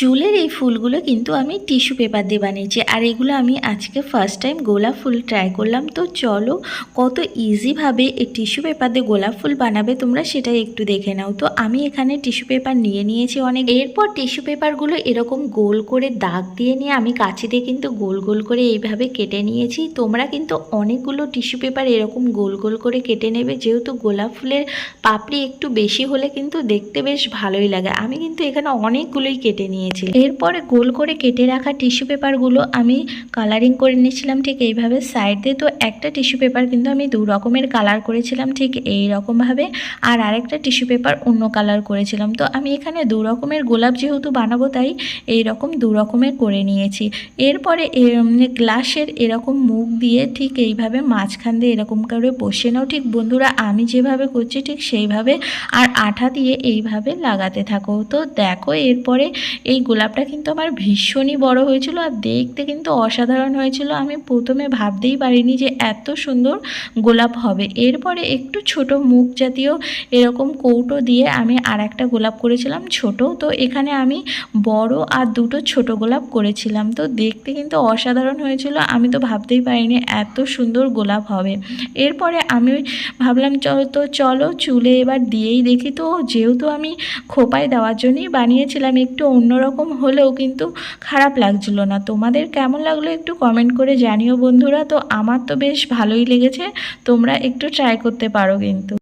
চুলের এই ফুলগুলো কিন্তু আমি টিস্যু পেপার দিয়ে বানিয়েছি, আর এগুলো আমি আজকে ফার্স্ট টাইম গোলাপ ফুল ট্রাই করলাম। তো চলো কত ইজিভাবে এই টিস্যু পেপার দিয়ে গোলাপ ফুল বানাবে তোমরা সেটাই একটু দেখে নাও। তো আমি এখানে টিস্যু পেপার নিয়ে নিয়েছি অনেক। এরপর টিস্যু পেপারগুলো এরকম গোল করে দাগ দিয়ে নিয়ে আমি কাঁচি দিয়ে কিন্তু গোল গোল করে এইভাবে কেটে নিয়েছি। তোমরা কিন্তু অনেকগুলো টিস্যু পেপার এরকম গোল গোল করে কেটে নেবে, যেহেতু গোলাপ ফুলের পাপড়ি একটু বেশি হলে কিন্তু দেখতে বেশ ভালোই লাগে। আমি কিন্তু এখানে অনেকগুলোই কেটে নিয়েছি। এরপরে গোল করে কেটে রাখা টিস্যু পেপারগুলো আমি কালারিং করে নিয়েছিলাম ঠিক এইভাবে সাইড দিয়ে। তো একটা টিস্যু পেপার কিন্তু আমি দু রকমের কালার করেছিলাম ঠিক এই রকমভাবে, আর আরেকটা টিস্যু পেপার অন্য কালার করেছিলাম। তো আমি এখানে দু রকমের গোলাপ যেহেতু বানাবো তাই এই রকম দু রকমের করে নিয়েছি। এরপরে গ্লাসের এরকম মুখ দিয়ে ঠিক এইভাবে মাঝখান দিয়ে এরকম করে বসে নাও, ঠিক বন্ধুরা আমি যেভাবে করছি ঠিক সেইভাবে, আর আঠা দিয়ে এইভাবে লাগাতে থাকো। তো দেখো এরপরে এই গোলাপটা কিন্তু আমার ভীষণই বড় হয়েছিল আর দেখতে কিন্তু অসাধারণ হয়েছিল। আমি প্রথমে ভাবতেই পারিনি যে এত সুন্দর গোলাপ হবে। এরপরে একটু ছোট মুখ জাতীয় এরকম কৌটো দিয়ে আমি আর একটা গোলাপ করেছিলাম ছোট। তো এখানে আমি বড় আর দুটো ছোট গোলাপ করেছিলাম। তো দেখতে কিন্তু অসাধারণ হয়েছিল, আমি তো ভাবতেই পারিনি এত সুন্দর গোলাপ হবে। এরপরে আমি ভাবলাম চলো চুলে এবার দিয়েই দেখি। তো যেহেতু আমি খোপায় দেওয়ার জন্যই বানিয়েছিলাম, একটু অন্যরকম হলেও কিন্তু খারাপ লাগছিল না। তোমাদের কেমন লাগলো একটু কমেন্ট করে জানিও বন্ধুরা। তো আমার তো বেশ ভালোই লেগেছে, তোমরা একটু ট্রাই করতে পারো কিন্তু।